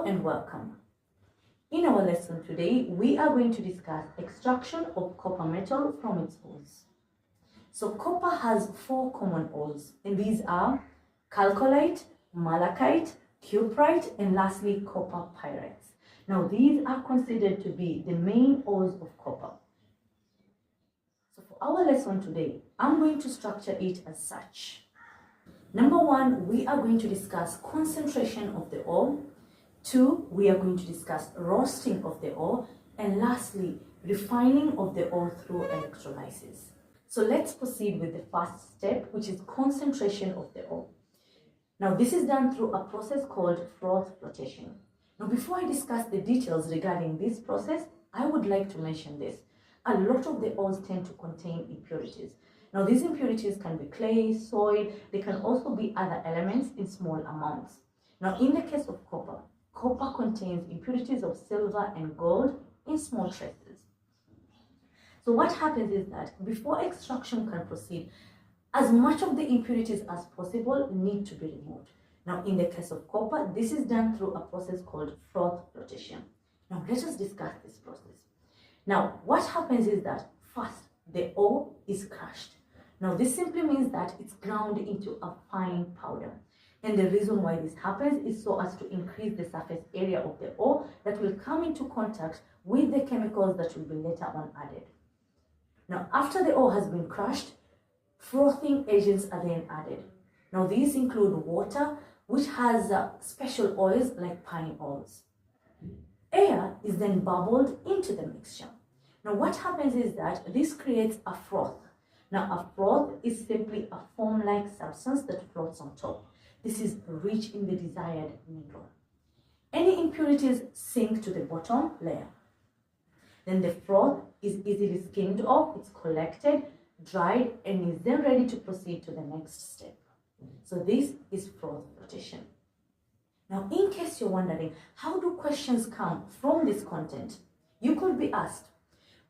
Hello and welcome. In our lesson today, we are going to discuss extraction of copper metal from its ores. So copper has 4 common ores, and these are chalcolite, malachite, cuprite, and lastly copper pyrites. Now these are considered to be the main ores of copper. So for our lesson today, I'm going to structure it as such. Number 1, we are going to discuss concentration of the ore. 2, we are going to discuss roasting of the ore. And lastly, refining of the ore through electrolysis. So let's proceed with the first step, which is concentration of the ore. Now this is done through a process called froth flotation. Now before I discuss the details regarding this process, I would like to mention this. A lot of the ores tend to contain impurities. Now these impurities can be clay, soil, they can also be other elements in small amounts. Now in the case of copper, copper contains impurities of silver and gold in small traces. So what happens is that before extraction can proceed, as much of the impurities as possible need to be removed. Now in the case of copper, this is done through a process called froth flotation. Now let us discuss this process. Now what happens is that first, the ore is crushed. Now this simply means that it's ground into a fine powder. And the reason why this happens is so as to increase the surface area of the ore that will come into contact with the chemicals that will be later on added. Now after the ore has been crushed, frothing agents are then added. Now these include water, which has special oils like pine oils. Air is then bubbled into the mixture. Now what happens is that this creates a froth. Now a froth is simply a foam-like substance that floats on top. This is rich in the desired mineral. Any impurities sink to the bottom layer. Then the froth is easily skimmed off, it's collected, dried, and is then ready to proceed to the next step. So this is froth flotation. Now in case you're wondering, how do questions come from this content? You could be asked,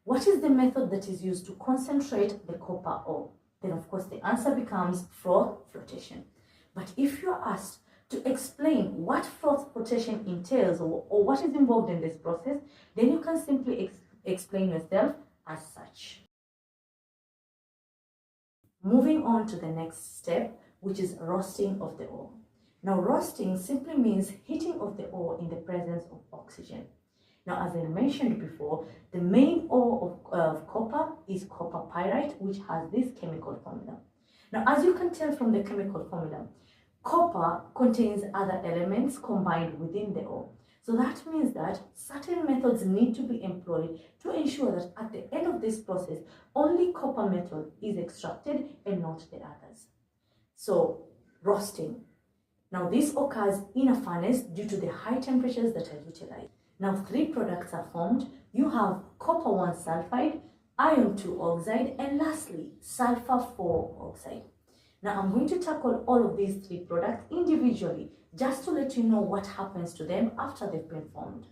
what is the method that is used to concentrate the copper ore? Then of course the answer becomes froth flotation. But if you're asked to explain what froth flotation entails or what is involved in this process, then you can simply explain yourself as such. Moving on to the next step, which is roasting of the ore. Now roasting simply means heating of the ore in the presence of oxygen. Now, as I mentioned before, the main ore of copper is copper pyrite, which has this chemical formula. Now, as you can tell from the chemical formula, copper contains other elements combined within the ore. So that means that certain methods need to be employed to ensure that at the end of this process, only copper metal is extracted and not the others. So, roasting. Now, this occurs in a furnace due to the high temperatures that are utilized. Now 3 products are formed. You have copper 1 sulfide, iron 2 oxide, and lastly sulfur 4 oxide. Now I'm going to tackle all of these 3 products individually just to let you know what happens to them after they've been formed.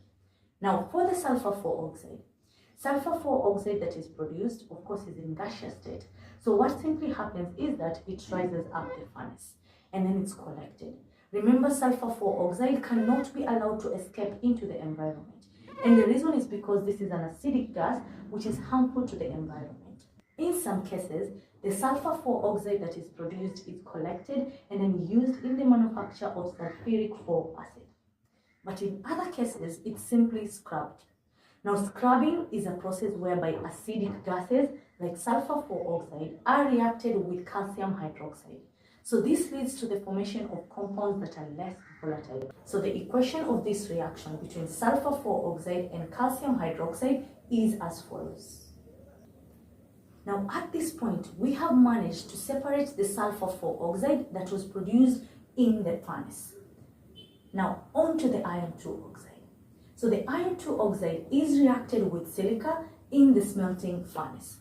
Now for the sulfur 4 oxide that is produced, of course, is in gaseous state. So what simply happens is that it rises up the furnace and then it's collected. Remember, sulfur 4 oxide cannot be allowed to escape into the environment. And the reason is because this is an acidic gas which is harmful to the environment. In some cases, the sulfur 4 oxide that is produced is collected and then used in the manufacture of sulfuric 4 acid. But in other cases, it's simply scrubbed. Now, scrubbing is a process whereby acidic gases like sulfur 4 oxide are reacted with calcium hydroxide. So this leads to the formation of compounds that are less volatile. So the equation of this reaction between sulfur 4 oxide and calcium hydroxide is as follows. Now at this point, we have managed to separate the sulfur 4 oxide that was produced in the furnace. Now onto the iron 2 oxide. So the iron 2 oxide is reacted with silica in the smelting furnace.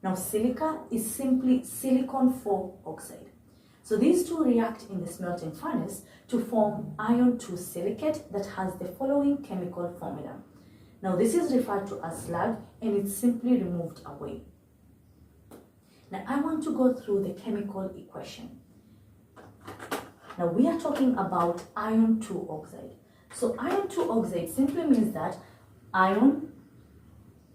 Now silica is simply silicon 4 oxide. So these two react in the smelting furnace to form iron 2 silicate that has the following chemical formula. Now this is referred to as slag and it's simply removed away. Now I want to go through the chemical equation. Now we are talking about iron 2 oxide. So iron 2 oxide simply means that iron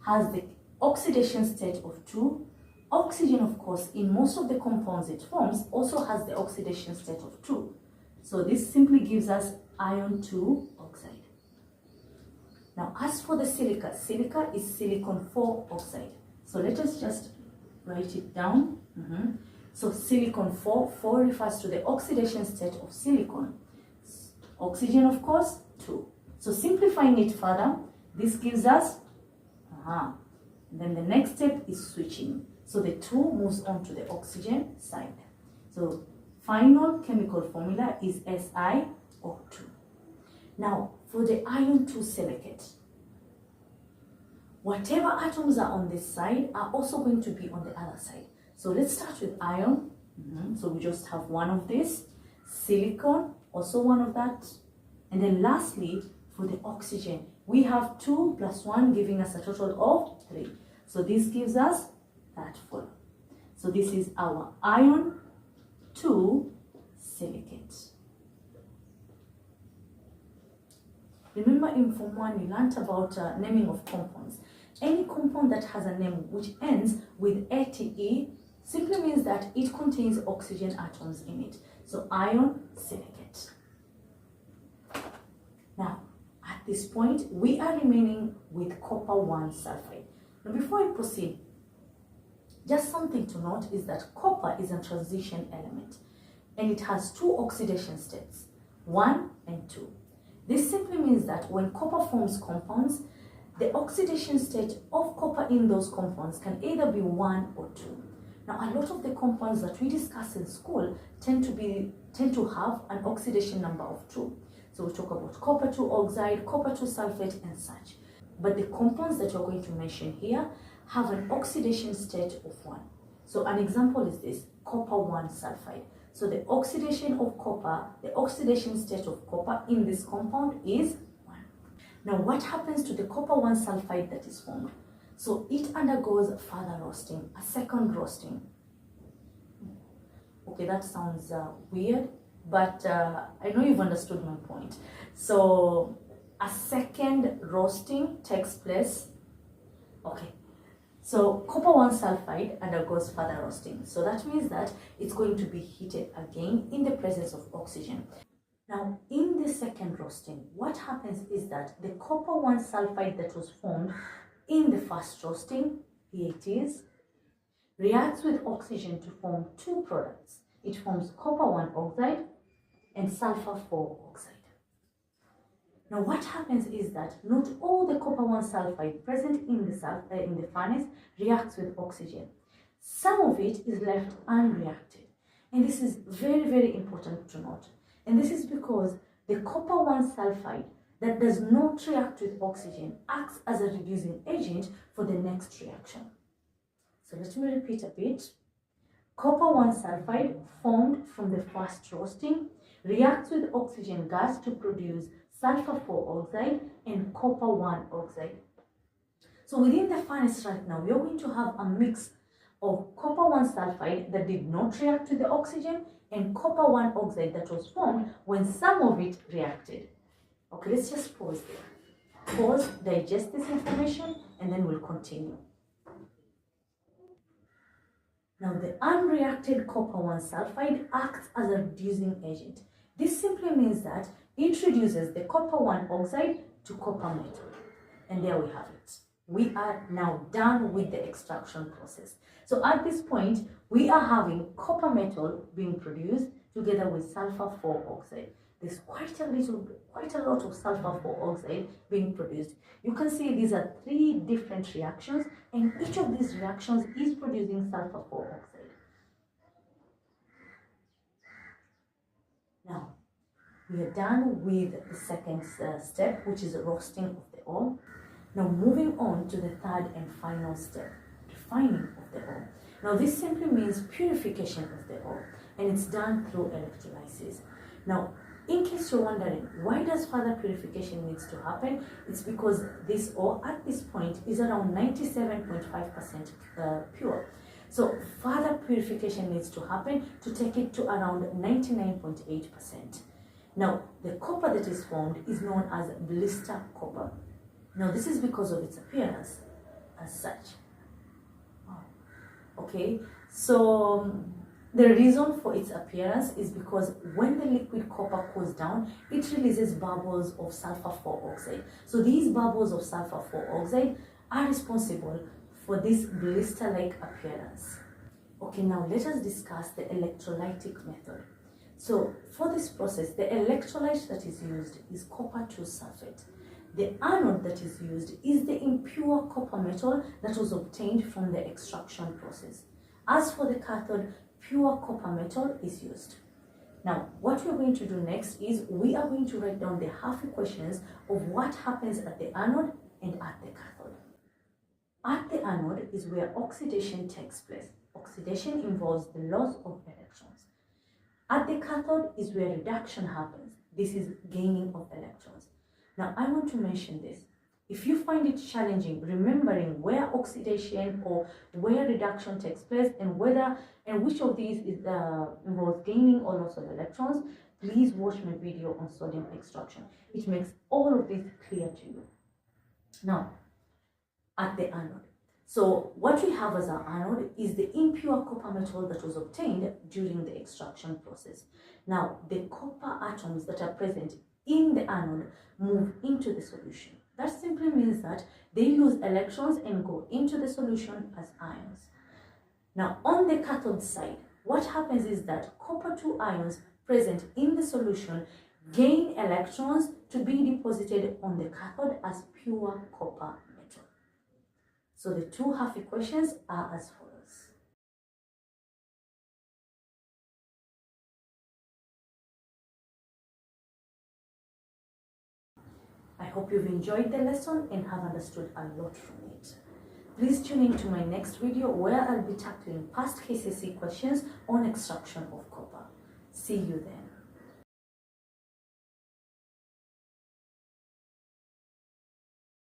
has the oxidation state of 2. Oxygen, of course, in most of the compounds it forms also has the oxidation state of 2. So this simply gives us iron 2 oxide. Now, as for the silica, silica is silicon 4 oxide. So let us just write it down. So silicon 4 refers to the oxidation state of silicon. Oxygen, of course, 2. So simplifying it further, this gives us, then the next step is switching. So the 2 moves on to the oxygen side. So final chemical formula is SiO2. Now, for the iron 2 silicate, whatever atoms are on this side are also going to be on the other side. So let's start with iron. So we just have one of this. Silicon, also one of that. And then lastly, for the oxygen, we have 2 plus 1 giving us a total of 3. So this gives us that full. So this is our iron 2 silicate. Remember in Form 1 you learnt about naming of compounds. Any compound that has a name which ends with ATE simply means that it contains oxygen atoms in it. So iron silicate. Now, at this point, we are remaining with copper 1 sulfide. Now, before I proceed, just something to note is that copper is a transition element and it has 2 oxidation states, 1 and 2. This simply means that when copper forms compounds, the oxidation state of copper in those compounds can either be 1 or 2. Now, a lot of the compounds that we discuss in school tend to have an oxidation number of 2. So we talk about copper 2 oxide, copper 2 sulfate, and such. But the compounds that we're going to mention here have an oxidation state of 1. So an example is this, copper 1 sulfide. So the oxidation of copper, the oxidation state of copper in this compound is 1. Now, what happens to the copper 1 sulfide that is formed? So it undergoes further roasting, a second roasting. Okay, that sounds weird, but I know you've understood my point. So a second roasting takes place. Okay, so copper 1 sulfide undergoes further roasting. So that means that it's going to be heated again in the presence of oxygen. Now, in the second roasting, what happens is that the copper 1 sulfide that was formed in the first roasting, here it is, reacts with oxygen to form 2 products. It forms copper 1 oxide and sulfur 4 oxide. Now, what happens is that not all the copper 1 sulfide present in the furnace reacts with oxygen. Some of it is left unreacted. And this is very, very important to note. And this is because the copper 1 sulfide that does not react with oxygen acts as a reducing agent for the next reaction. So let me repeat a bit. Copper 1 sulfide formed from the first roasting reacts with oxygen gas to produce sulfur 4 oxide and copper 1 oxide. So within the furnace right now, we are going to have a mix of copper 1 sulfide that did not react with the oxygen and copper 1 oxide that was formed when some of it reacted. Okay, let's just pause there. Pause, digest this information, and then we'll continue. Now, the unreacted copper 1 sulfide acts as a reducing agent. This simply means that it reduces the copper 1 oxide to copper metal. And there we have it. We are now done with the extraction process. So at this point, we are having copper metal being produced together with sulfur 4 oxide. There's quite a lot of sulfur 4 oxide being produced. You can see these are 3 different reactions, and each of these reactions is producing sulfur 4 oxide. Now, we are done with the second step, which is roasting of the ore. Now, moving on to the third and final step, refining of the ore. Now, this simply means purification of the ore, and it's done through electrolysis. Now, in case you're wondering, why does further purification needs to happen? It's because this ore at this point is around 97.5% pure. So further purification needs to happen to take it to around 99.8%. Now, the copper that is formed is known as blister copper. Now, this is because of its appearance as such. Okay, so the reason for its appearance is because when the liquid copper cools down, it releases bubbles of sulfur 4 oxide. So these bubbles of sulfur 4 oxide are responsible for this blister-like appearance. Okay, now let us discuss the electrolytic method. So for this process, the electrolyte that is used is copper 2 sulfate. The anode that is used is the impure copper metal that was obtained from the extraction process. As for the cathode, pure copper metal is used. Now, what we're going to do next is we are going to write down the half equations of what happens at the anode and at the cathode. At the anode is where oxidation takes place. Oxidation involves the loss of electrons. At the cathode is where reduction happens. This is gaining of electrons. Now, I want to mention this. If you find it challenging remembering where oxidation or where reduction takes place and which of these is involves gaining or loss of electrons, please watch my video on sodium extraction. It makes all of this clear to you. Now, at the anode. So what we have as our anode is the impure copper metal that was obtained during the extraction process. Now, the copper atoms that are present in the anode move into the solution. That simply means that they lose electrons and go into the solution as ions. Now, on the cathode side, what happens is that copper 2 ions present in the solution gain electrons to be deposited on the cathode as pure copper metal. So the two half equations are as follows. I hope you've enjoyed the lesson and have understood a lot from it. Please tune in to my next video where I'll be tackling past KCSE questions on extraction of copper. See you then.